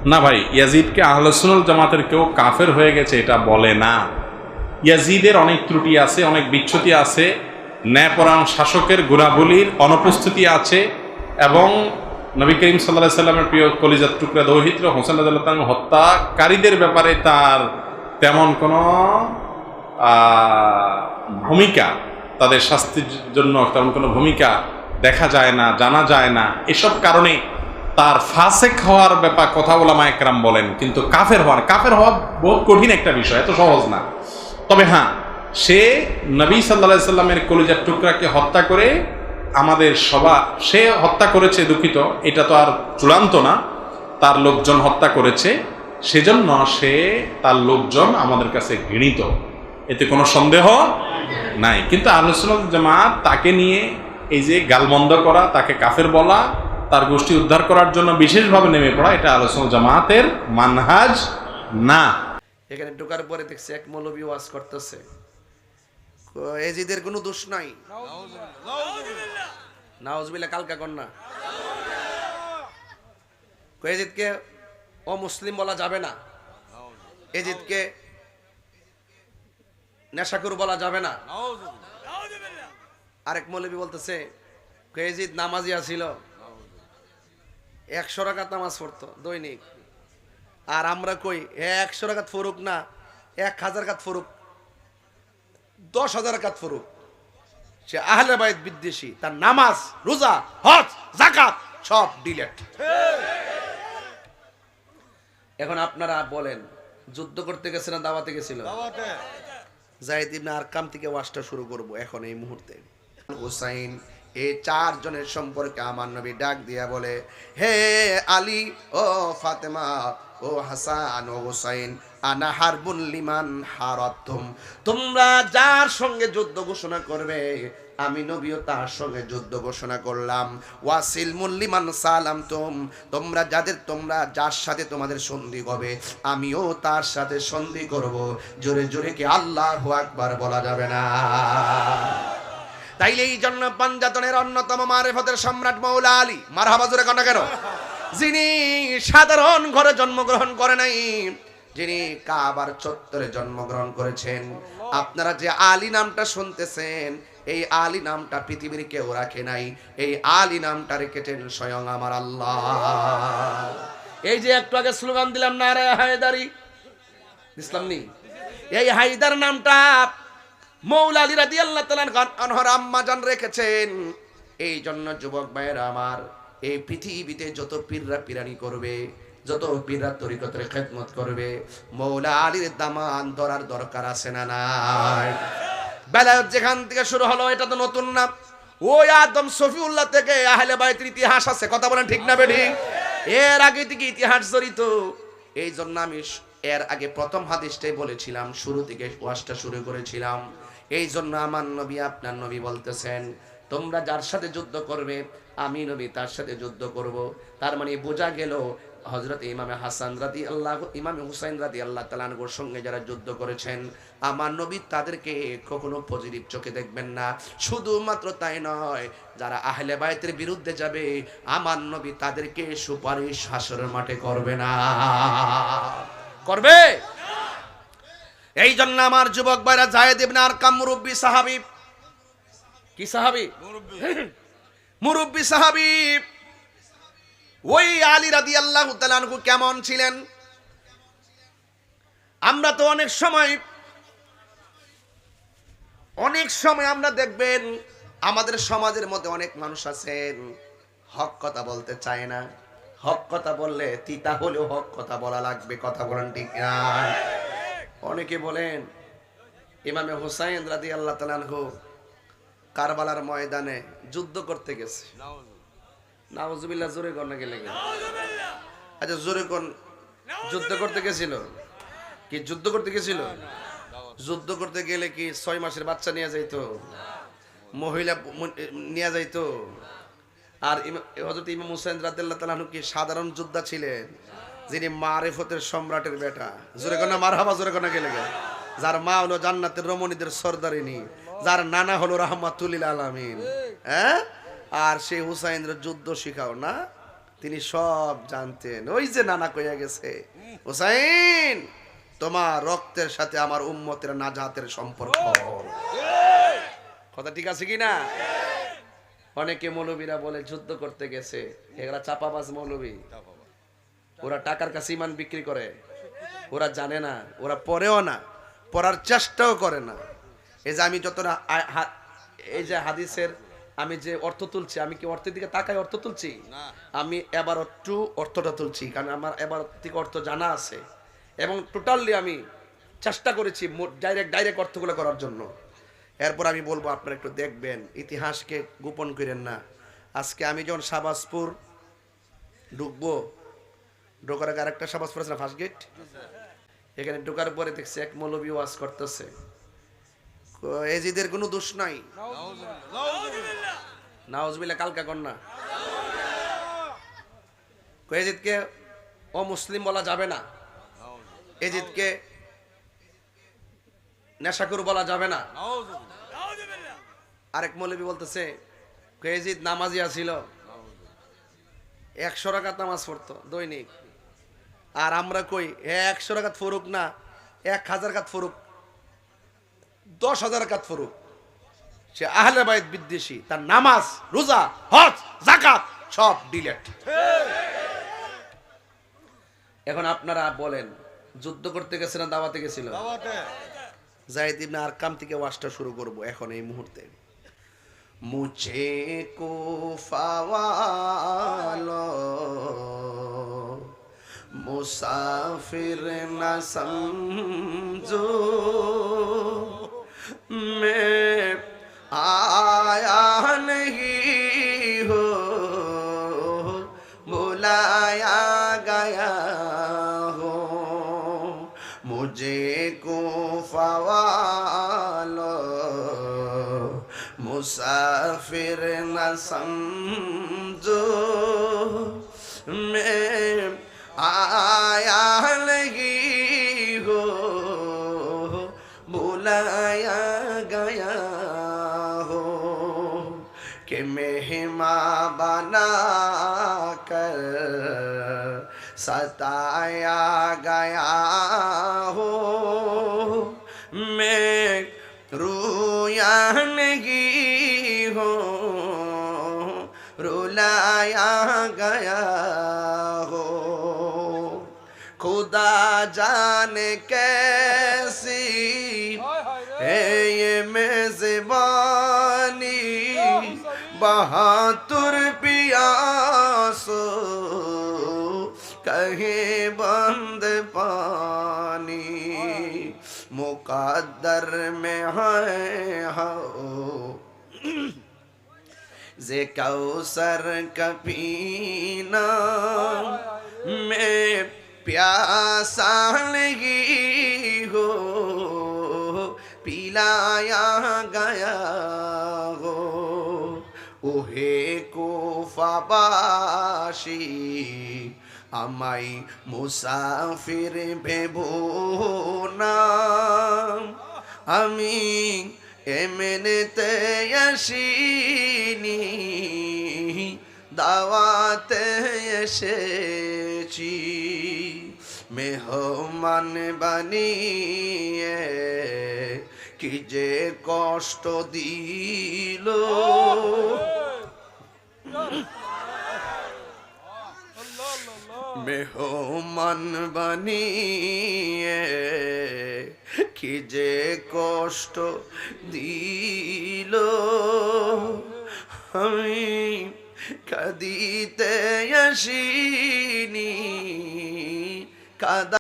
না ভাই, ইয়াজিদকে আহলে সুন্নাত জামাতের কেউ কাফের হয়ে গেছে এটা বলে না। ইয়াজিদের অনেক ত্রুটি আছে, অনেক বিচ্যুতি আছে, ন্যায়পরায়ণ শাসকের গুণাবলীর অনুপস্থিতি আছে, এবং নবী করিম সাল্লাল্লাহু আলাইহি সাল্লামের প্রিয় কলিজার টুকরা দৌহিত্র হোসেন রাদিয়াল্লাহু আনহু হত্যাকারীদের ব্যাপারে তার তেমন কোনো ভূমিকা, তাদের শাস্তির জন্য তেমন কোনো ভূমিকা দেখা যায় না, জানা যায় না। এসব কারণে তার ফাসেক হওয়ার ব্যাপার কথা ওলামা একরাম বলেন, কিন্তু কাফের হওয়া বহুত কঠিন একটা বিষয়, এত সহজ না। তবে হ্যাঁ, সে নবী সাল্লাল্লাহু আলাইহি সাল্লামের কলিজার টুকরাকে হত্যা করে আমাদের সে হত্যা করেছে, দুঃখিত, এটা তো আর চূড়ান্ত না, তার লোকজন হত্যা করেছে, সেজন্য তার লোকজন আমাদের কাছে ঘৃণিত, এতে কোনো সন্দেহ নাই। কিন্তু আহলে সুন্নাত জামাত তাকে নিয়ে এই যে গালমন্দ করা, তাকে কাফের বলা, তার গোষ্ঠী উদ্ধার করার জন্য বিশেষভাবে নেমে পড়া, এটা আহলে সুন্নাত জামাতের মানহাজ না। এখানে ঢোকার পরে দেখছি এক মৌলবী ওয়াজ করতেছে, এজিদের কোনো দোষ নাই। নাউজুবিল্লাহ, কালকা কন্যা এজিদকে অমুসলিম বলা যাবে না, এজিদকে নেশাখোর বলা যাবে না। আরেক মৌলবী বলতেছে এজিদ নামাজি ছিল, 100 রাকাত নামাজ পড়তো দৈনিক, আর আমরা কই 100 রাকাত ফরুক না, 1000 রাকাত ফরুক, 10,000 রাকাত ফরুক, সে আহলে বাইত বিদ্বেষী, তার নামাজ, রোজা, হজ, যাকাত সব ডিলেট। এখন আপনারা বলেন, যুদ্ধ করতে গেছে না দাওয়াতে গেছিল? যায়েদ ইবনে আরকাম থেকে ওয়াজটা শুরু করব এখন এই মুহূর্তে। হুসাইন, এই 4 জনের সম্পর্কে আমার নবী ডাক দিয়া বলে, হে আলী ও ফাতেমা ও হাসান ও হুসাইন, আনা হারবুন লিমান হারাতুম, তোমরা যার সঙ্গে যুদ্ধ ঘোষণা করবে আমি নবীও তার সঙ্গে যুদ্ধ ঘোষণা করলাম। ওয়াসিল মুল্লিমান সালামতুম, তোমরা যার সাথে তোমাদের সন্ধি হবে আমিও তার সাথে সন্ধি করব। জোরে জোরে কি আল্লাহু আকবার বলা যাবে না? তাইলে এই জন্য পাঞ্জাতনের অন্যতম মারিফতের সম্রাট মৌলা আলী, মারহাবা জোরে কনা কেন, যিনি সাধারণ ঘরে জন্মগ্রহণ করে নাই, যিনি কাবার চত্বরে জন্মগ্রহণ করেছেন। আপনারা যে আলী নামটা শুনতেছেন, এই আলী নামটা পৃথিবীর কেউ রাখে নাই, এই আলী নামটা রেখেছেন স্বয়ং আমার আল্লাহ। এই যে একটু আগে স্লোগান দিলাম নারে হায়দারি, ইসলাম নেই, এই হায়দার নামটা মৌলা আলী রাদিয়াল্লাহু তাআলা আনহুর আম্মা জান রেখেছেন। এই জন্য যুবক ভাইয়েরা আমার, এই পৃথিবীতে যত পীররা পীরানি করবে, যত পীররা তরিকতের খেদমত করবে, মৌলা আলীর দামান ধরার দরকার আছে না নাই? বেলায়েত যেখান থেকে শুরু হলো এটা তো নতুন না, ওই আদম সফিউল্লাহ থেকে আহলে বাইতের ইতিহাস আছে, কথা বলেন ঠিক না বেঠি? এর আগে থেকে ইতিহাস জড়িত। এই জন্য আমি এর আগে প্রথম হাদিসটাই বলেছিলাম, শুরু থেকে ওয়াজটা শুরু করেছিলাম। এই জন্য আমার নবী, আপনার নবী বলতেছেন, তোমরা যার সাথে যুদ্ধ করবে আমি নবী তার সাথে যুদ্ধ করব। তার মানে বোঝা গেল হযরত ইমামে হাসান রাদিয়াল্লাহু, ইমামে হুসাইন রাদিয়াল্লাহু তাআলা আনহুর সঙ্গে যারা যুদ্ধ করেছেন আমার নবী তাদেরকে কখনো পজিটিভ চোখে দেখবেন না। শুধুমাত্র তাই নয়, যারা আহলে বাইতের বিরুদ্ধে যাবে আমার নবী তাদেরকে সুপারিশ হাসরের মাঠে করবে না, করবে। এই জন্য আমার যুবক ভাইরা, যায়েদ ইবনে আরকাম মুরব্বী সাহাবী, কি সাহাবী? মুরব্বী সাহাবী। ওই আলী রাদিয়াল্লাহু তাআলা আনহু কেমন ছিলেন? আমরা তো অনেক সময় আমরা দেখবেন আমাদের সমাজের মধ্যে অনেক মানুষ আছেন হক কথা বলতে চায় না। হক কথা বললে তিতা হলেও হক কথা বলা লাগবে, কথা বলেন ঠিক না? অনেকে বলেন ইমামে হুসাইন রাদিয়াল্লাহু তাআলা আনহু কারবালার ময়দানে যুদ্ধ করতে গেছে। নাউজুবিল্লাহ, জোরে কোন না গেলে, আচ্ছা জোরে কোন, যুদ্ধ করতে গেছিল কি? যুদ্ধ করতে গেছিল? যুদ্ধ করতে গেলে কি 6 মাসের বাচ্চা নিয়ে যাইতো, মহিলা নিয়ে যাইতো? আর হযরত ইমাম হুসাইন রাদিয়াল্লাহু তাআলা আনহু কি সাধারণ যোদ্ধা ছিলেন, যিনি মারিফতের সম্রাটের বেটা? জোরে কোন না মারহাবা, জোরে কোন না গেলে, যার মা হলো জান্নাতের রমণীদের সরদারিনী, যার নানা হলো রাহমাতুল লিল আলামিন। হ্যাঁ, আর সেই হুসাইনের যুদ্ধ শিখাও না, তিনি সব জানতেন। ওই যে নানা কইয়া গেছে, হুসাইন তোমার রক্তের সাথে আমার উম্মতের নাজাতের সম্পর্ক। কথা ঠিক আছে কি না? অনেকে মৌলবীরা বলে যুদ্ধ করতে গেছে, এগুলা চাপাবাজ মৌলবী। ওরা টাকার কাছে ইমান বিক্রি করে, ওরা জানে না, ওরা পড়েও না, পড়ার চেষ্টাও করে না। এই যে আমি যতটা এই যে হাদিসের আমি যে অর্থ তুলছি, আমি কি অর্থের দিকে তাকাই অর্থ তুলছি? আমি এবার একটু অর্থটা তুলছি, কারণ আমার এবার থেকে অর্থ জানা আছে এবং টোটালি আমি চেষ্টা করেছি ডাইরেক্ট অর্থগুলো করার জন্য। এরপর আমি বলবো আপনারা একটু দেখবেন, ইতিহাসকে গোপন করেন না। আজকে আমি যখন শাহবাজপুর ঢুকবো, ঢোকার আগে আরেকটা শাহবাজপুর আছে না, ফার্স্ট গেট, এখানে ঢোকার পরে দেখছি এক মৌলবী ওয়াজ করতেছে, এজিদের কোনো দোষ নাই। নাউজুবিল্লাহ, কালকা কন্যা এজিদকে অমুসলিম বলা যাবে না, এজিদকে নেশাখোর বলা যাবে না। আরেক মৌলবী বলতেছে এজিদ নামাজিয়া ছিল, 100 রাকাত নামাজ পড়তো দৈনিক। আর আমরা কই 100 রাকাত ফরুক না, 1000 রাকাত ফরুক, 10,000 রাকাত ফরুক, সে আহলে বাইত বিদ্বেষী, তার নামাজ রোজা হজ যাকাত সব ডিলেট। এখন আপনারা বলেন, যুদ্ধ করতে গেছে না দাওয়াতে গেছিল? যায়েদ ইবনে আরকাম থেকে ওয়াজটা শুরু করব এখন এই মুহূর্তে। মুঝে কুফা ওয়ালো मुसाफिर न समझो, मैं आया नहीं हो, बुलाया गया हो। मुझे कुफा वालो मुसाफिर न समझो, मैं आया नहीं हो, बुलाया गया हो। कि मेहमान बना कर सताया गया हो, मैं रोया नहीं हो, रुलाया गया हो। खुदा जाने कैसी है ये मेज़बानी, बहादुर पियासो कहे बंद पानी, मुकद्दर में है हो जे कौसर का पीना, मैं प्यासा नहीं हो, पिलाया गया हो। ओहे কুফাবাসী আমাই মুসাফির ভেবো না, আমি এমনিতে আসিনি, দাওয়াতে এসেছি। মেহমান বানিয়ে কি যে কষ্ট দিল, মেহমান বানিয়ে কি যে কষ্ট দিল, আমি কাঁদিতে আসিনি, কাঁদা